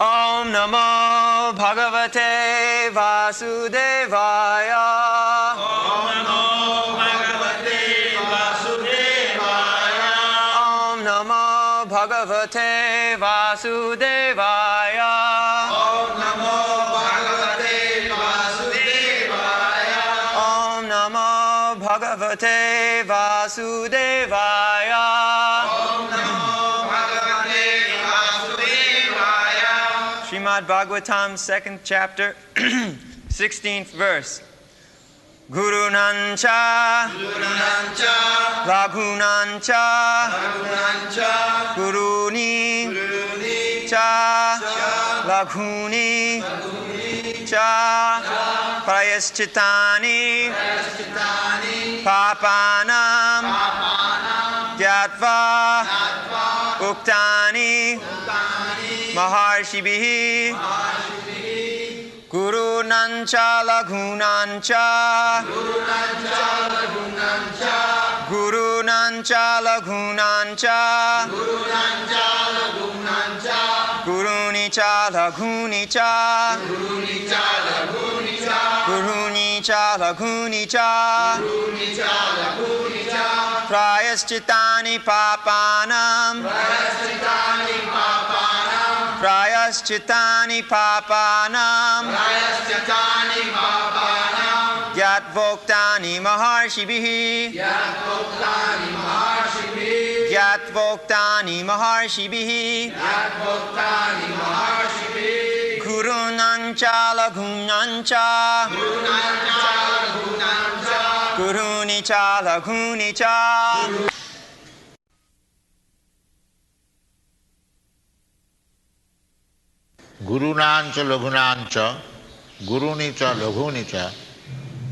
Om Namo Bhagavate Vasudevaya. Om Namo Bhagavate Vasudevaya. Om Namo Bhagavate Vasudevaya. Om Namo Bhagavate Vasudevaya. Om Namo Bhagavate Vasudevaya. Om Namo Bhagavate Vasudevaya. Srimad-Bhagavatam, 2nd chapter, 16th verse. Gurunancha, Gurunancha, Laghunancha, Gurunancha, Guruni, Guruni, Cha, Laghuni, Cha, Prayaschitani, Prayaschitani, Papanam, Papanam, Gyatva, Tatva, Uktani, Uttani, Maharshibihi, Mahashivi, Gurunancha, Laghunancha, Gurunancha, Laghunancha, Gurunancha, Laghunancha, Gurunancha, Laghunancha, Gurunicha, Laghunicha, Gurunicha, Laghunicha, Gurunicha, Laghunicha, Gurunicha, Laghunicha, Prayaschitani Papanam, Prayaschitani, Papanam, Prayaschitani Papanam, Prayaschitani, Papanam, Gyatvoktani Maharshibihi, Yadvoktani, Mahashivi, Gyatvoktani Maharshibihi, Yadvoktani, Mahashivi, Gurunancha, Laghunancha, Gurunancha, Laghunancha, Gurunicha, Laghunicha. Gurunancha laghunancha, gurunicha laghunicha,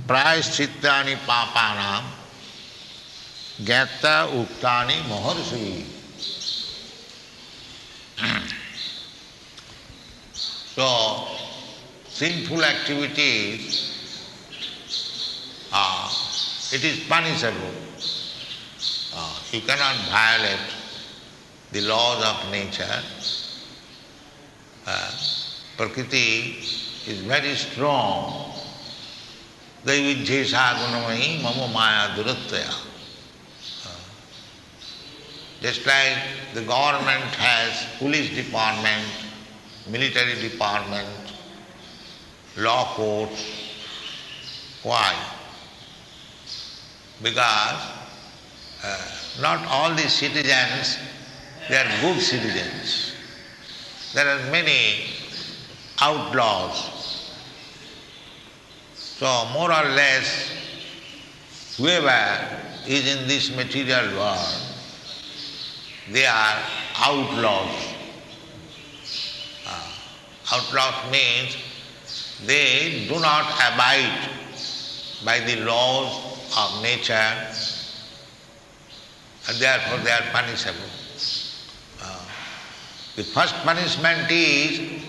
prayaschittani papanam, gyatta uktani maharshi. So, sinful activities, it is punishable. You cannot violate the laws of nature. Prakriti is very strong. Daivijjesa gunamayi mama maya durattaya. Just like the government has police department, military department, law courts. Why? Because not all the citizens, they are good citizens. There are many outlaws. So more or less, whoever is in this material world, they are outlaws. Outlaws means they do not abide by the laws of nature, and therefore they are punishable. The first punishment is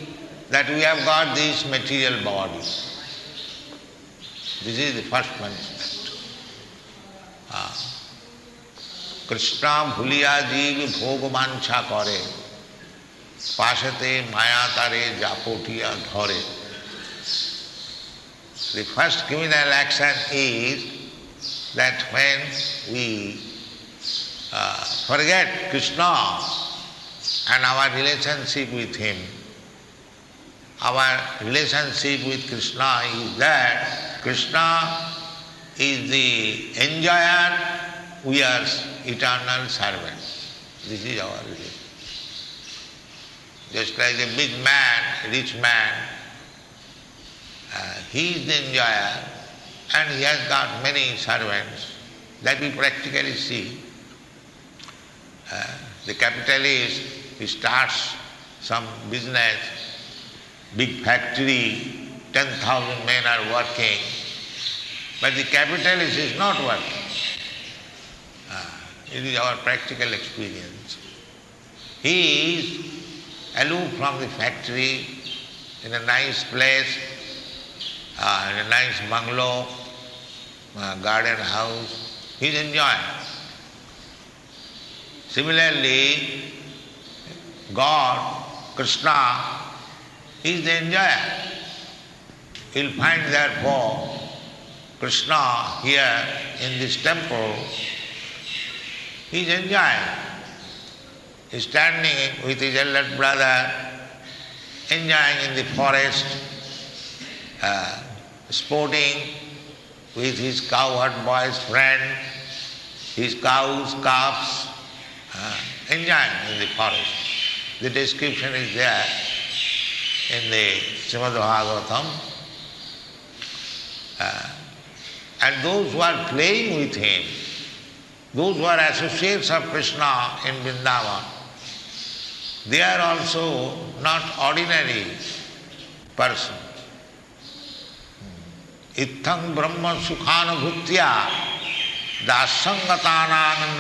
that we have got this material body. This is the first punishment. Krishna bhuliya jeev bhogvancha kare, pasate mayatare japotiya dhare. The first criminal action is that when we forget Krishna and our relationship with him, our relationship with Krishna is that Krishna is the enjoyer, we are eternal servants. This is our relation. Just like a big man, a rich man, he is the enjoyer and he has got many servants. That we practically see. The capitalist, he starts some business, big factory, 10,000 men are working, but the capitalist is not working. It is our practical experience. He is aloof from the factory, in a nice place, in a nice bungalow, garden house, he is enjoying. Similarly, God, Krishna, He is the enjoyer. You'll find therefore Krishna here in this temple, he is enjoying. He is standing with his elder brother, enjoying in the forest, sporting with his cowherd boy's friend, his cows, calves, enjoying in the forest. The description is there in the Srimad-Bhagavatam. And those who are playing with him, those who are associates of Krishna in Vrindavan, they are also not ordinary persons. Ithang brahma sukhanubhutya dasangatanang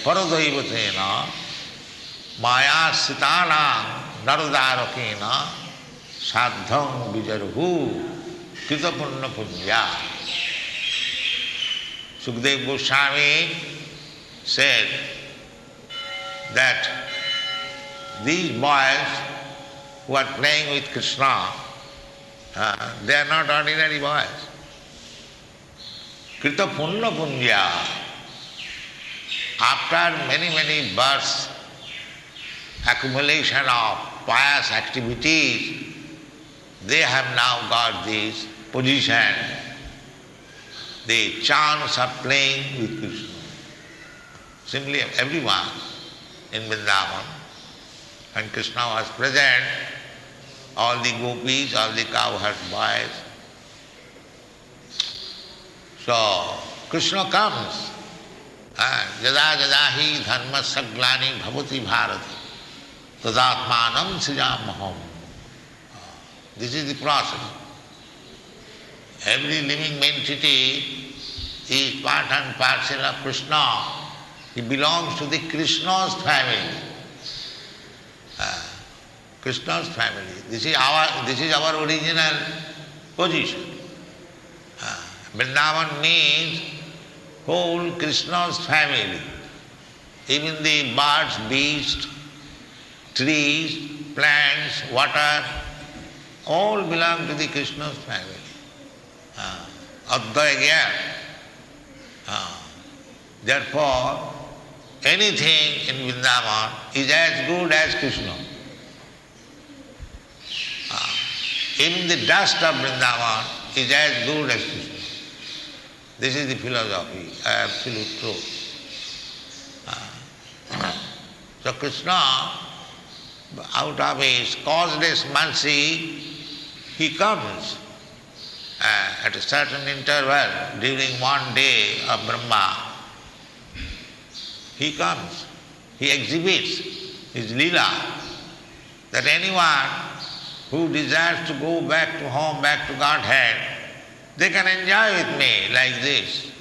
paradaivatena maya sitanang narudarakena sadhang vijarhu kritapunna punya. Sukadeva Goswami said that these boys who are playing with Krishna, they are not ordinary boys. Krita punna punya. After many, many births, accumulation of pious activities, they have now got this position, the chance of playing with Krishna. Simply everyone in Vrindavan, when Krishna was present, all the gopis, all the cowherd boys. So Krishna comes, jada jada hi dharma saglani bhavati bharati tadatmanam srijamaham. This is the process. Every living entity is part and parcel of Krishna. He belongs to the Krishna's family. Krishna's family. This is our original position. Vrindavan means whole Krishna's family. Even the birds, beasts, trees, plants, water, all belong to the Krishna's family. Advaya. Therefore, anything in Vrindavan is as good as Krishna. Even the dust of Vrindavan is as good as Krishna. This is the philosophy, absolute truth. So Krishna, out of his causeless mercy, he comes at a certain interval during one day of Brahma. He comes, he exhibits his lila, that anyone who desires to go back to home, back to Godhead, they can enjoy with me like this.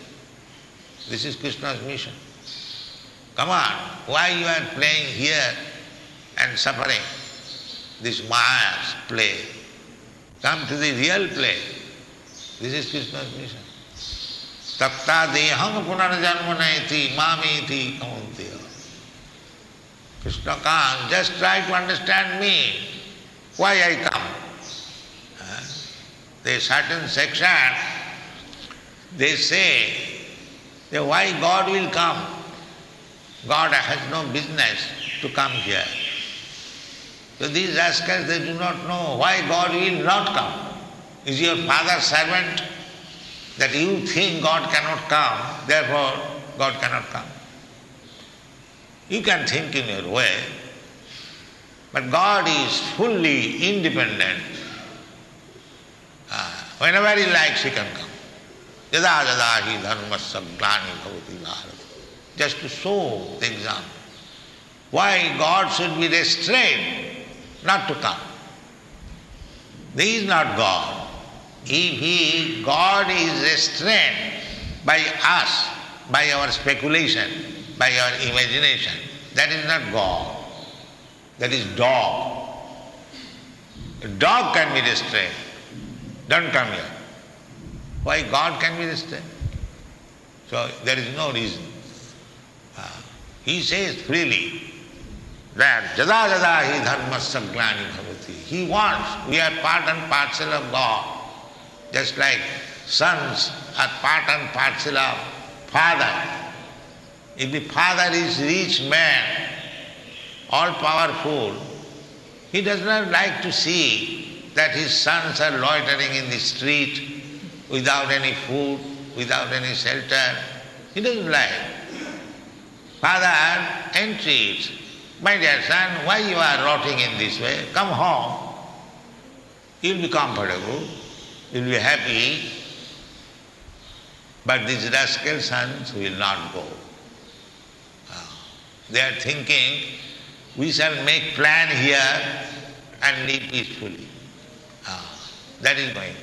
This is Krishna's mission. Come on, why you are playing here and suffering? This Maya's play. Come to the real play. This is Krishna's mission. Tapta deham punarjanmanaiti mamiti kauntiya. Krishna comes, just try to understand me, why I come. There is certain section, they say that why God will come. God has no business to come here. So these rascals, they do not know why God will not come. Is your father's servant that you think God cannot come, therefore God cannot come? You can think in your way, but God is fully independent. Whenever he likes, he can come. Jada jada hi dharmasya glani bhavati bharati. Just to show the example. Why God should be restrained not to come. He is not God. If God is restrained by us, by our speculation, by our imagination, that is not God. That is dog. A dog can be restrained. Don't come here. Why God can be restrained? So there is no reason. He says freely that jada jada hi dharmasya glani bhavati. He wants, we are part and parcel of God. Just like sons are part and parcel of father. If the father is rich man, all powerful, he does not like to see that his sons are loitering in the street without any food, without any shelter. He doesn't like. Father entreats, my dear son, why you are rotting in this way? Come home. You'll be comfortable, you'll be happy. But these rascal sons will not go. They are thinking, we shall make plan here and live peacefully. That is going.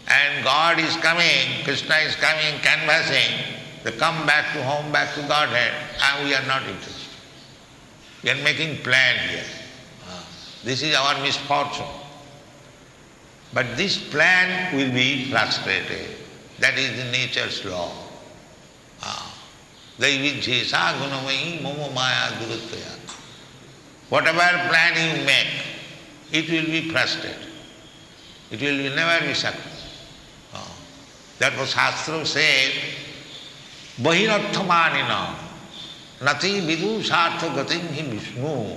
And God is coming, Krishna is coming, canvassing, they come back to home, back to Godhead, and we are not interested. We are making plan here. This is our misfortune. But this plan will be frustrated. That is the nature's law. Daividhyesa gunamayi momo maya duruttaya. Whatever plan you make, it will be frustrated. It will never be successful. Therefore Shastra says, Bahirarthamanina nati vidu sartha gatim hi Vishnu.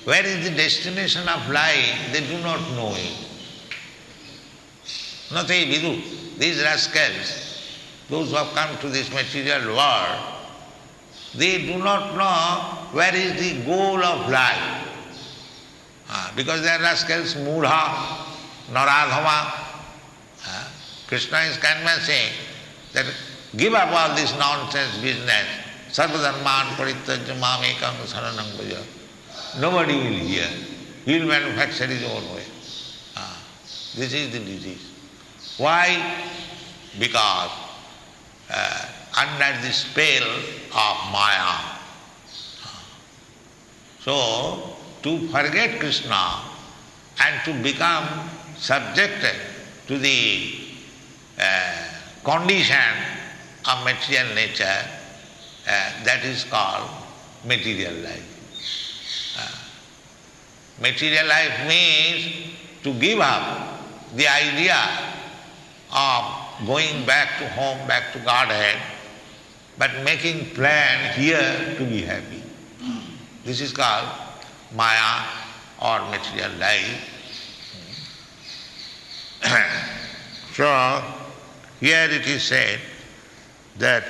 Where is the destination of life? They do not know it. Nati vidu. These rascals, those who have come to this material world, they do not know where is the goal of life. Because they are rascals, mudha, naradhama. Krishna is canvassing that give up all this nonsense business. Sarvadharman parityajya mamekam saranam bhaja. Nobody will hear. He will manufacture his own way. This is the disease. Why? Because under the spell of Maya. So, to forget Krishna and to become subjected to the condition of material nature, that is called material life. Material life means to give up the idea of going back to home, back to Godhead, but making plan here to be happy. This is called Maya or material life. So, here it is said that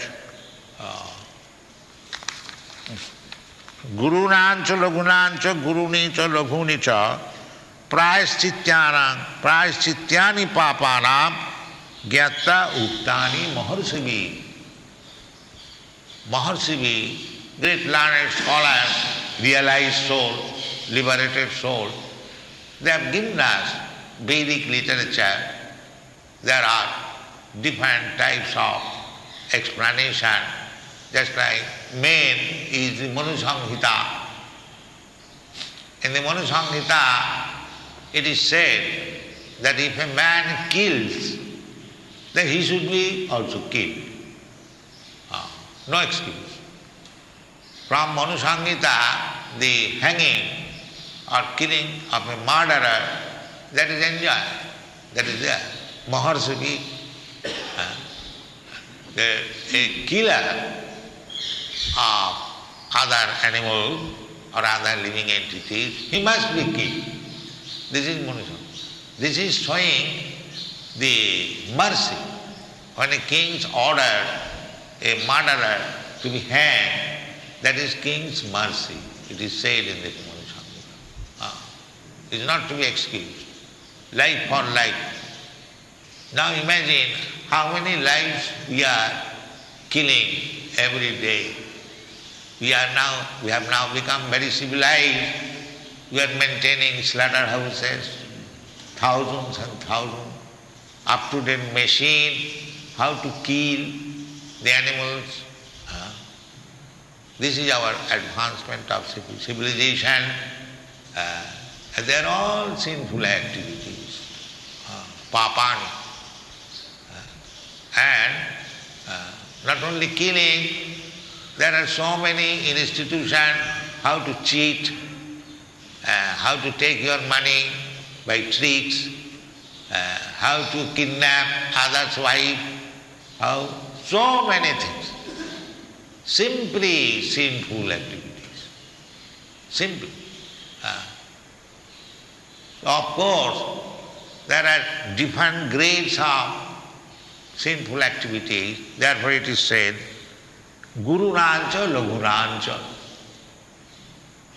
Gurunancha lagunancha gurunicha laghunicha prayaschityani papanam gyata uttani maharsivi. Maharsivi, great learned scholars, realized soul, liberated soul, they have given us Vedic literature. There are different types of explanation. Just like main is the Manu Samhita. In the Manu Samhita, it is said that if a man kills, then he should be also killed. No excuse. From Manu Samhita, the hanging or killing of a murderer, that is enjoyed. That is there. Maharsavi, a killer of other animals or other living entities, he must be killed. This is Manusham. This is showing the mercy. When a king's ordered a murderer to be hanged, that is king's mercy. It is said in the Manusham. It is not to be excused. Life for life. Now imagine how many lives we are killing every day. We have now become very civilized. We are maintaining slaughterhouses, thousands and thousands, up-to-date machine, how to kill the animals. This is our advancement of civilization. They are all sinful activities, papani. And not only killing, there are so many institutions how to cheat, how to take your money by tricks, how to kidnap others' wife, how so many things. Simply sinful activities. Simple. Of course, there are different grades of sinful activities. Therefore it is said, Guru Rancha, Laghu Rancha.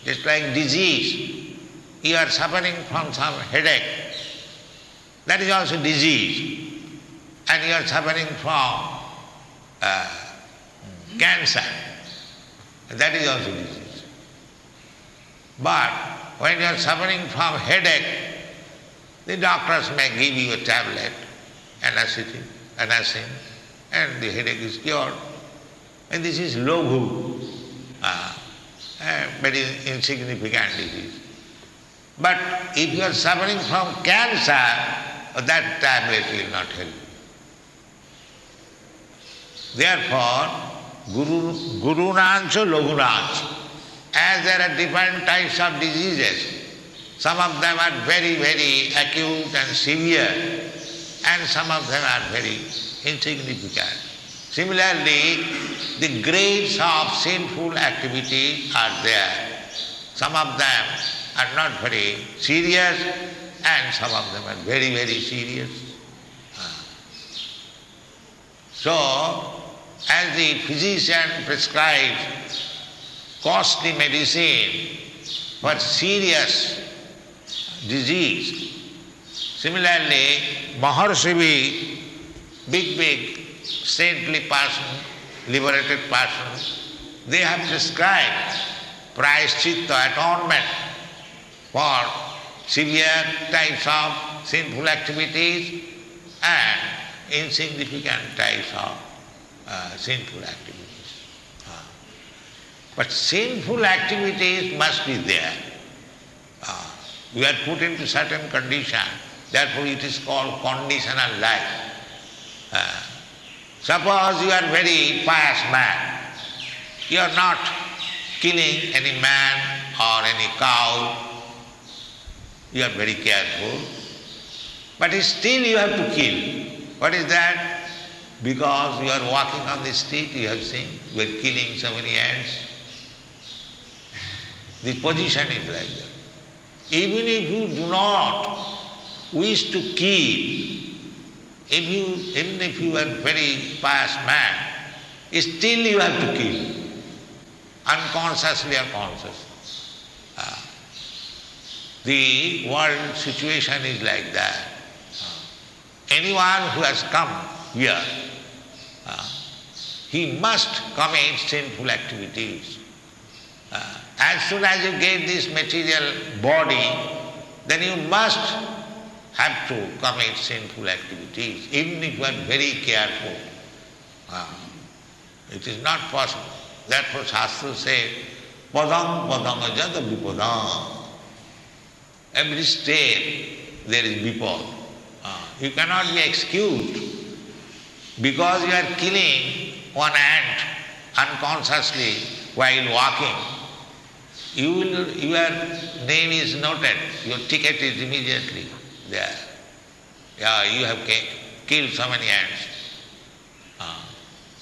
Just like disease, you are suffering from some headache, that is also disease. And you are suffering from cancer, that is also disease. But when you are suffering from headache, the doctors may give you a tablet, anacin, and the headache is cured. And this is laghu, very insignificant disease. But if you are suffering from cancer, that tablet will not help you. Therefore, Guru Rancha, Laghu Rancha. As there are different types of diseases, some of them are very, very acute and severe, and some of them are very insignificant. Similarly, the grades of sinful activities are there. Some of them are not very serious, and some of them are very, very serious. So, as the physician prescribes costly medicine for serious disease, similarly, Maharshi, big saintly person, liberated person, they have prescribed prayaschitta, atonement for severe types of sinful activities and insignificant types of sinful activities. But sinful activities must be there. We are put into certain condition, therefore it is called conditional life. Suppose you are very pious man, you are not killing any man or any cow, you are very careful, but still you have to kill. What is that? Because you are walking on the street, you have seen, you are killing so many ants. The position is like that. Even if you do not wish to kill, even if you are very pious man, still you have to kill, unconsciously or consciously. The world situation is like that. Anyone who has come here, he must commit sinful activities. As soon as you get this material body, then you must have to commit sinful activities, even if you are very careful. It is not possible. Therefore Shastra says, padam padam ajata vipadam. Every step there is vipad. You cannot be excused because you are killing one ant unconsciously while walking. Your name is noted, your ticket is immediately there. Yeah, you have killed so many ants.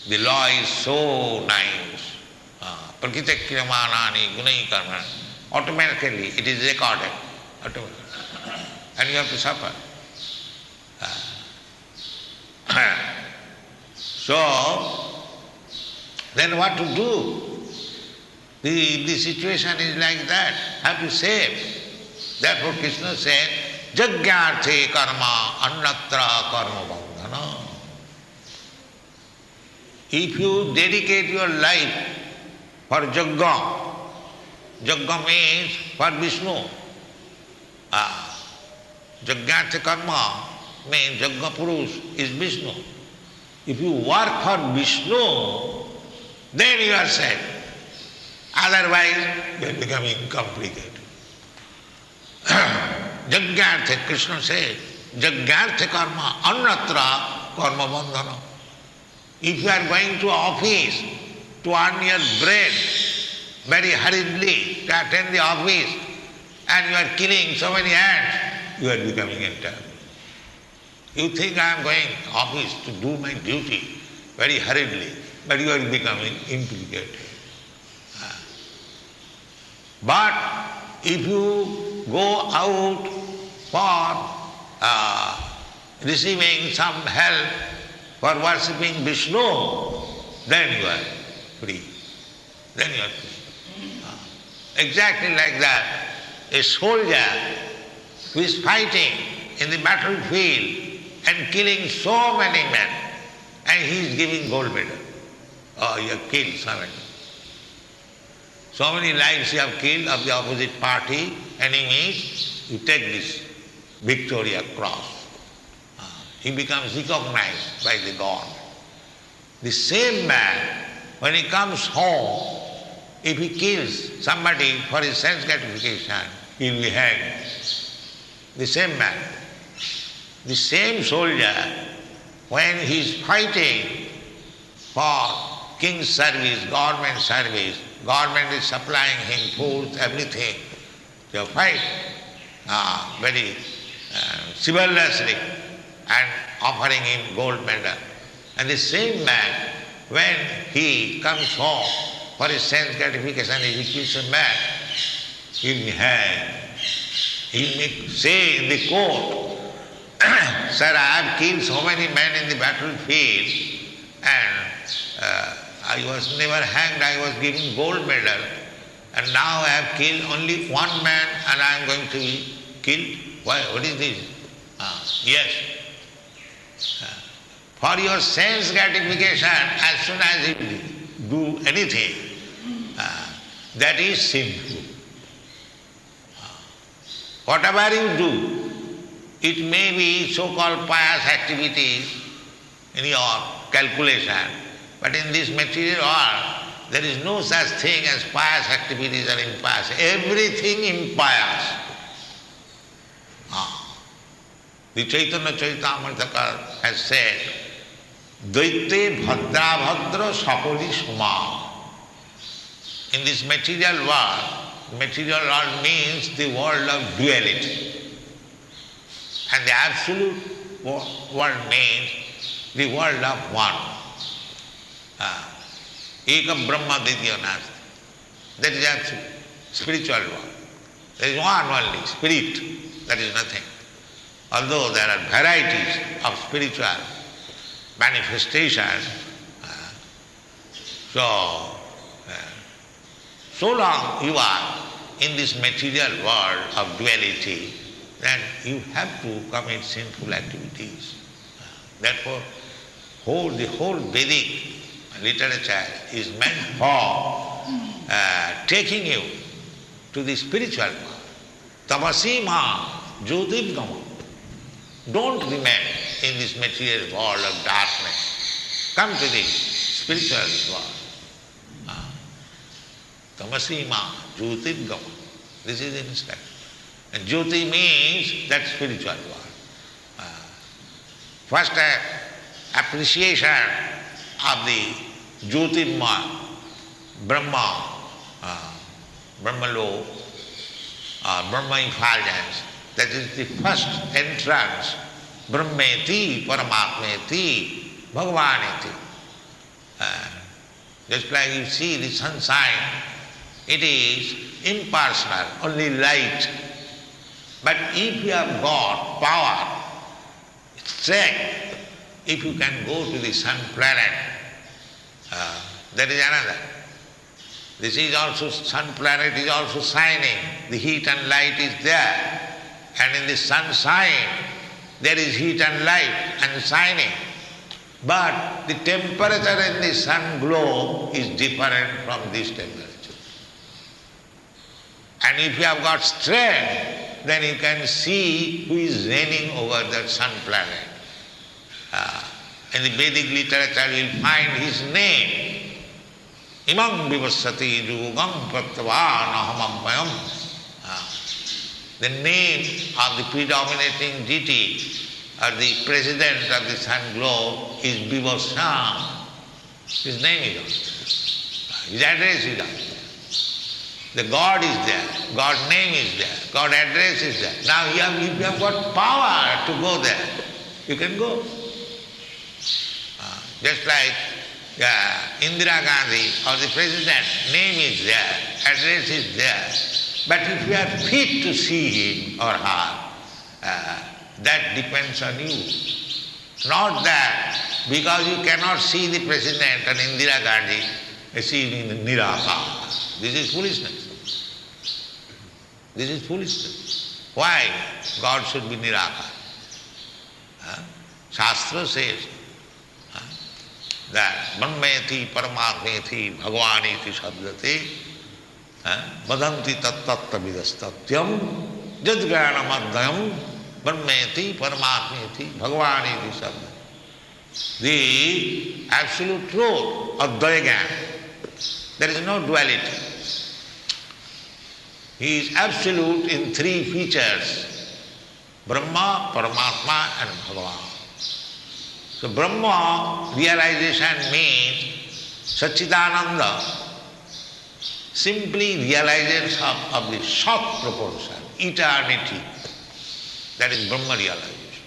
The law is so nice. Prakita kriyamanani gunai karma. Automatically it is recorded. And you have to suffer. So, then what to do? The situation is like that. How to save? Therefore Krishna said, Jagyarthe karma annatra karma bandhana. If you dedicate your life for Jagga, Jagga means for Vishnu. Jagyarthe karma means Jagga Purush is Vishnu. If you work for Vishnu, then you are saved. Otherwise, you are becoming complicated. Jagyarthe, Krishna says, Jagyarthe karma, annatra karma bandhana. If you are going to office to earn your bread very hurriedly, to attend the office and you are killing so many ants, you are becoming entire. You think I am going office to do my duty very hurriedly, but you are becoming implicated. But if you go out for receiving some help for worshipping Vishnu, then you are free. Then you are free. Exactly like that, a soldier who is fighting in the battlefield and killing so many men, and he is giving gold medal. Oh, you have killed so many. So many lives you have killed of the opposite party, enemies, you take this Victoria Cross. He becomes recognized by the God. The same man, when he comes home, if he kills somebody for his sense gratification, he will be hanged. The same man. The same soldier, when he is fighting for king's service, government service, government is supplying him food, everything, to fight very chivalrously and offering him gold medal. And the same man, when he comes home for his sense gratification, if he kills a man, he will be hanged. He may say in the court, Sir, I have killed so many men in the battlefield and I was never hanged, I was given gold medal, and now I have killed only one man and I am going to be killed. Why? What is this? Yes. For your sense gratification, as soon as you do anything, that is sinful. Whatever you do, it may be so-called pious activities in your calculation, but in this material world, there is no such thing as pious activities or impious. Everything impious. The Chaitanya Charitamrita has said, Daite bhadra bhadra sakoli suma. In this material world means the world of duality. And the absolute world means the world of one. Ekam Brahma Ditya Nasti. That is absolute, spiritual world. There is one only, spirit, that is nothing. Although there are varieties of spiritual manifestations, so long you are in this material world of duality, then you have to commit sinful activities. Therefore, the whole Vedic literature is meant for taking you to the spiritual world. Tapasima jyotirgama. Don't remain in this material world of darkness. Come to the spiritual world. Tamasima jyotirgama. This is the instruction. And jyoti means that spiritual world. First appreciation of the jyotirma, Brahma, Brahmalo, Brahma effulgence. That is the first entrance. Brahmeti, Paramatmeti, Bhagavaneti. Just like you see the sunshine, it is impersonal, only light. But if you have got power, strength, if you can go to the sun planet, that is another. This is also, sun planet is also shining. The heat and light is there. And in the sunshine, there is heat and light and shining. But the temperature in the sun globe is different from this temperature. And if you have got strength, then you can see who is reigning over that sun planet. In the Vedic literature you will find his name. Imam vivasati yugam prattavanahamapayam. The name of the predominating deity or the president of the sun globe is Vivasam. His name is also. His address is also. The God is there, God's name is there, God's address is there. Now if you have got power to go there, you can go. Just like Indira Gandhi or the president, name is there, address is there. But if you are fit to see him or her, that depends on you. Not that because you cannot see the president and Indira Gandhi, she is Nirakara. This is foolishness. This is foolishness. Why God should be Nirakara? Shastra says that Brahmeti, Paramatmeti, Bhagwaneti Shabdate, Vadanti Tattatta Vidastatyam, Jadgana Madhyam, Brahmeti, Paramatmeti, Bhagwaneti Shabdate. The absolute truth, Advaya. There is no duality. He is absolute in three features: Brahma, Paramatma and Bhagavan. So Brahma realization means Satchidananda, simply realization of the short proportion, eternity. That is Brahma realization.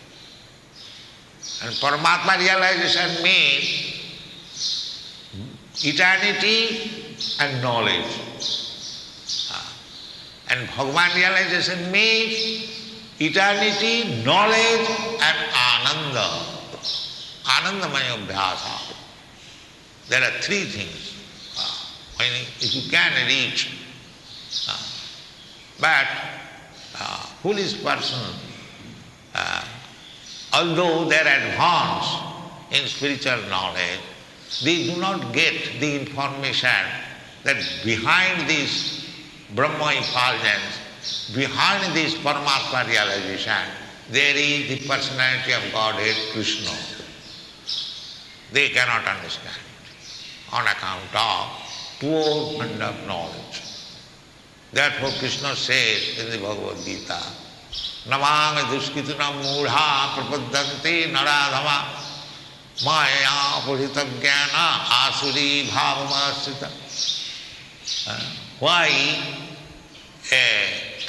And Paramatma realization means eternity and knowledge. And Bhagavan realization means eternity, knowledge and ananda. Anandamaya abhyasa. There are three things if you can reach. But foolish person, although they are advanced in spiritual knowledge, they do not get the information that behind this Brahma effulgence, behind this Paramatma realization, there is the personality of Godhead, Krishna. They cannot understand on account of poor fund of knowledge. Therefore Krishna says in the Bhagavad Gita, Namang duskitunam mudha prapaddante naradhama maya purhitagyana asuri bhavamasrita. Why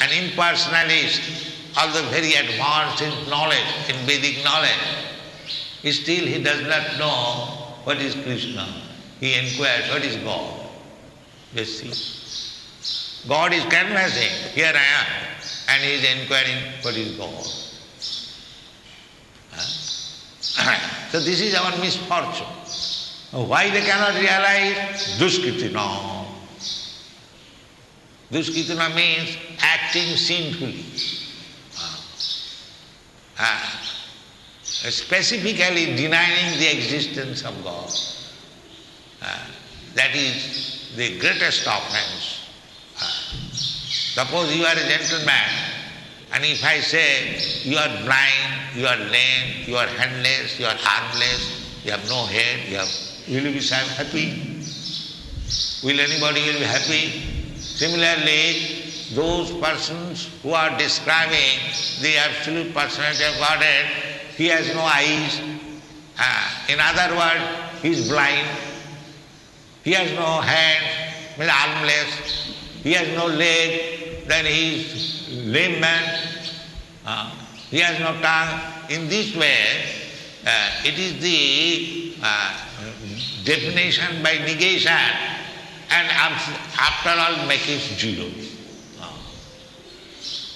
an impersonalist, although very advanced in knowledge, in Vedic knowledge, still he does not know what is Krishna. He inquires, what is God? Just see. God is canvassing, here I am, and he is inquiring, what is God? So this is our misfortune. Why they cannot realize? Duskritina. Duskritina means acting sinfully. Specifically denying the existence of God. That is the greatest offense. Suppose you are a gentleman, and if I say you are blind, you are lame, you are handless, you are armless, you have no head, will you be happy? Will anybody be happy? Similarly, those persons who are describing the absolute personality of Godhead, he has no eyes. In other words, he is blind. He has no hand, means armless. He has no leg, then he is lame man. He has no tongue. In this way, it is the definition by negation, and after all make it zero.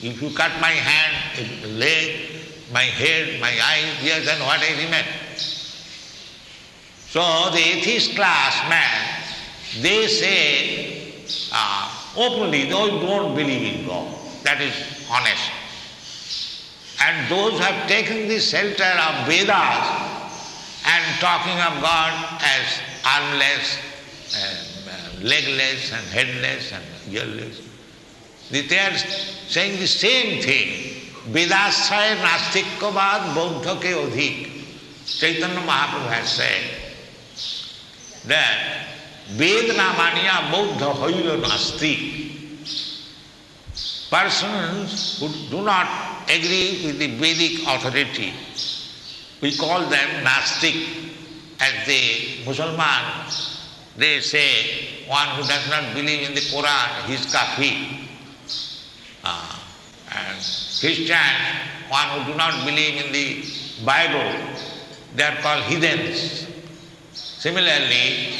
If you cut my hand, leg, my head, my eyes, yes, then what I remain? So the atheist class man, they say openly, those who don't believe in God, that is honest. And those who have taken the shelter of Vedas and talking of God as armless, legless and headless and earless, they are saying the same thing. Vedasraya nastikkavad bauddha ke odhik. Chaitanya Mahaprabhu has said that Vedna mania bauddha hoila nastik. Persons who do not agree with the Vedic authority, we call them nastik. As the Musalman, they say one who does not believe in the Quran, he is kafir. And Christians, one who do not believe in the Bible, they are called heathens. Similarly,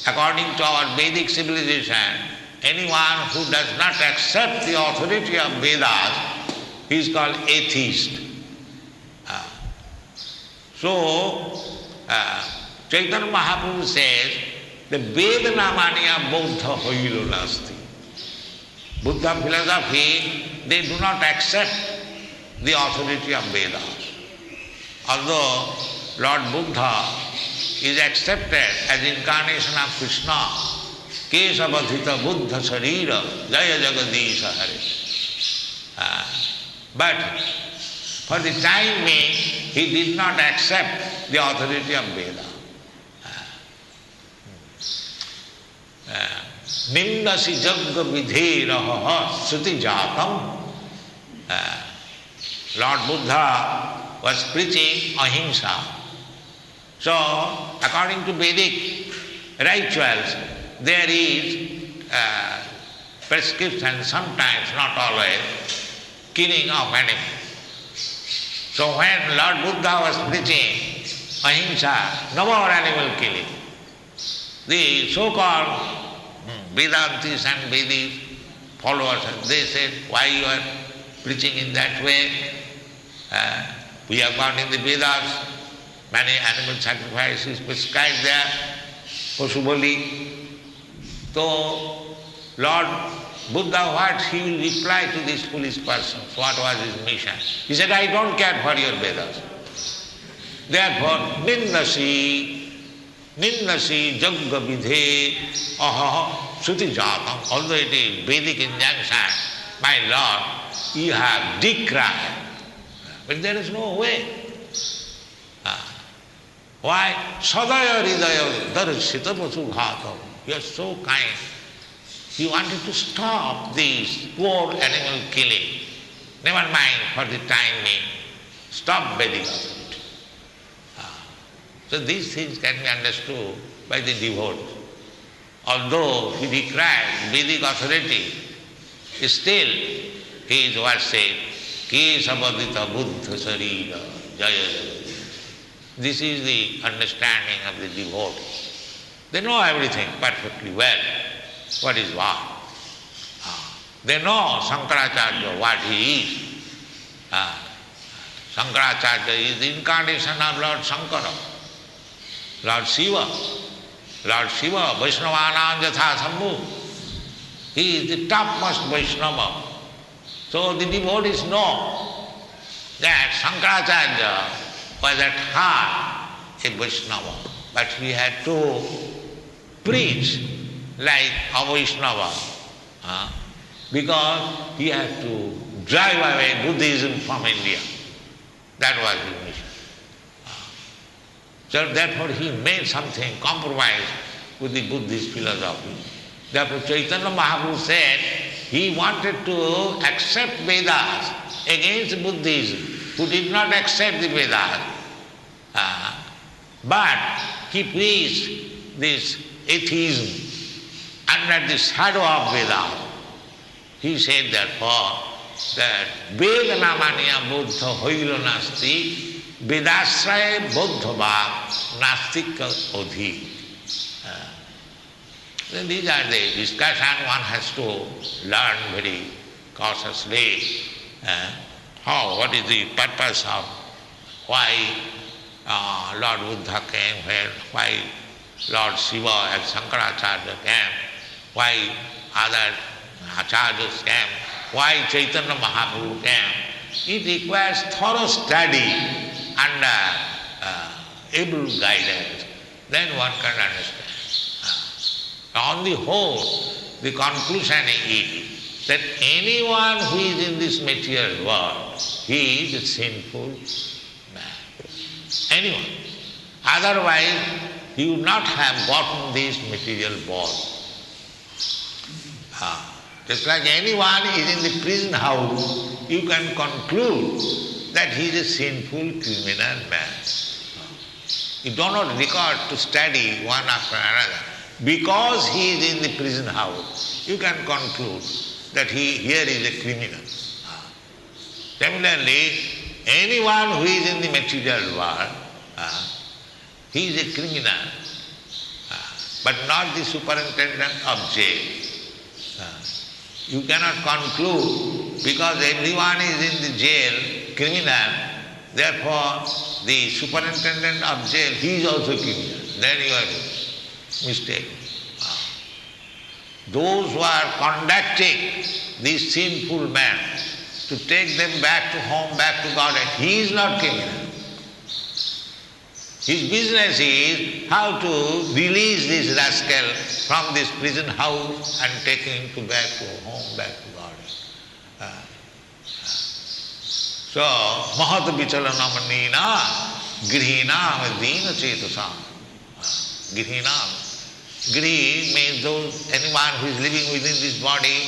according to our Vedic civilization, anyone who does not accept the authority of Vedas, he is called atheist. So, Chaitanya Mahaprabhu says, the Vedana mania Buddha hoilo nasti. Buddha philosophy, they do not accept the authority of Vedas. Although Lord Buddha is accepted as incarnation of Krishna, Kesavadhita Buddha Sarira, Jaya Jagadisha Hare. But for the time being, he did not accept the authority of Veda. Nindasi jagga vidheraha sruti jatam. Lord Buddha was preaching ahimsa. So, according to Vedic rituals, there is prescription, sometimes, not always, killing of animals. So when Lord Buddha was preaching ahimsa, no more animal killing, the so-called Vedantis and Vedic followers, they said, why you are preaching in that way? We have got in the Vedas many animal sacrifices prescribed there, Pasubali. So Lord Buddha, what he will reply to these foolish persons? What was his mission? He said, I don't care for your Vedas. Therefore, Nindasi jagga vidhe aha suti jatam. Although it is Vedic injunction, my Lord, you have decried. But there is no way. Why? Sadaya hridaya darshita pasughatam. You are so kind. He wanted to stop this poor animal killing. Never mind for the time being. Stop Vedic authority. So these things can be understood by the devotees. Although he decried Vedic authority, still he is worshipped. Kesavadhita Buddha Sarira Jaya. This is the understanding of the devotees. They know everything perfectly well. What is what? They know Shankaracharya, what he is. Shankaracharya is the incarnation of Lord Shankara, Lord Shiva. Lord Shiva, Vaishnavānām yatha sambhu. He is the topmost Vaishnava. So the devotees know that Shankaracharya was at heart a Vaishnava, but he had to preach like a Vaishnava, because he had to drive away Buddhism from India. That was his mission. So therefore he made something, compromise with the Buddhist philosophy. Therefore Chaitanya Mahaprabhu said he wanted to accept Vedas against Buddhism, who did not accept the Vedas. But he preached this atheism under the shadow of Vedas. He said therefore that Vedanamaniya Buddha hoilo nasti Vedasraya Buddhava nastika odhi. Then these are the discussion one has to learn very cautiously. What is the purpose of why Lord Buddha came here, why Lord Shiva and Shankaracharya came, why other acharyas came, why Chaitanya Mahaprabhu came. It requires thorough study under able guidance. Then one can understand. On the whole, the conclusion is that anyone who is in this material world, he is a sinful man. Anyone. Otherwise, he would not have gotten this material body. Just like anyone is in the prison house, you can conclude that he is a sinful criminal man. You do not record to study one after another. because he is in the prison house, you can conclude that he here is a criminal. Similarly, anyone who is in the material world, he is a criminal, but not the superintendent of jail. You cannot conclude because everyone is in the jail, criminal, therefore the superintendent of jail, he is also criminal. Then you are mistaken. Those who are conducting these sinful men to take them back to home, back to Godhead, he is not criminal. His business is how to release this rascal from this prison house and take him back to home, back to Godhead. So, mahat vichalanamannina grihinam dina chetasam. Grihinam. Grihi means anyone who is living within this body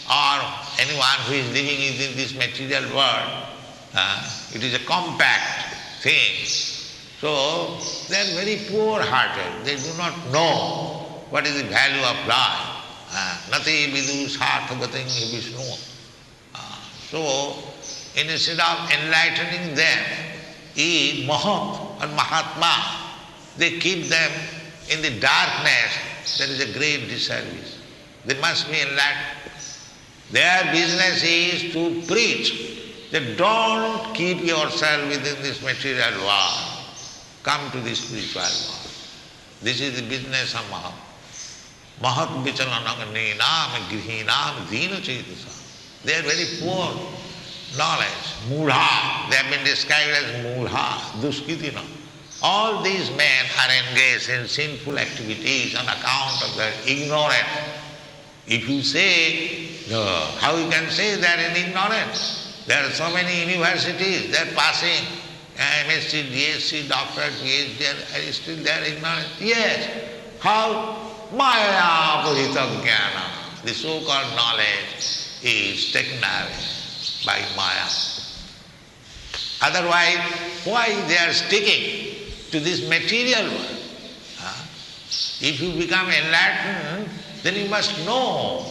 or anyone who is living within this material world. It is a compact thing. So, they are very poor-hearted. They do not know what is the value of life. Nati vidu sarthagating Vishnu. So, instead of enlightening them, Mahat or Mahatma, they keep them in the darkness. That is a great disservice. They must be enlightened. Their business is to preach that don't keep yourself within this material world. Come to the spiritual world. This is the business of Mahat. Mahat vichalanam grihinam dina chetasam. They are very poor knowledge. Mudha. They have been described as mudha, duskitina. All these men are engaged in sinful activities on account of their ignorance. If you say, how you can say they are in ignorance? There are so many universities, they are passing MSc, DSc, doctorate, PhD, still they are ignorant. Yes. How? Maya purita jnana. The so-called knowledge is taken away by Maya. Otherwise, why they are sticking to this material world? If you become enlightened, then you must know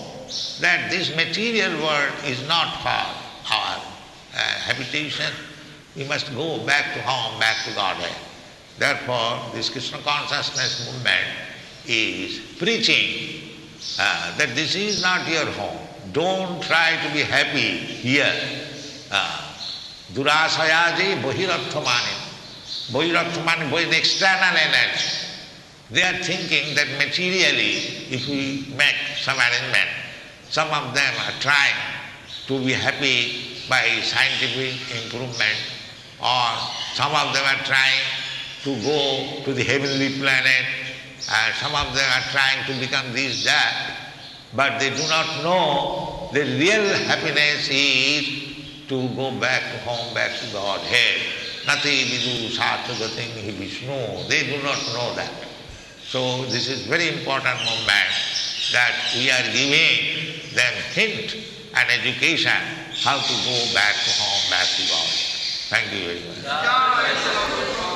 that this material world is not for our habitation. We must go back to home, back to Godhead. Therefore, this Krishna Consciousness movement is preaching that this is not your home. Don't try to be happy here. Durasayaji bahirarthamani. Bahirarthamani is an external energy. They are thinking that materially, if we make some arrangement, some of them are trying to be happy by scientific improvement, or some of them are trying to go to the heavenly planet, and some of them are trying to become this, that, but they do not know the real happiness is to go back to home, back to Godhead. Nati vidu sarthagating Vishnu. They do not know that. So this is very important movement that we are giving them hint and education how to go back to home, back to God. Thank you very much.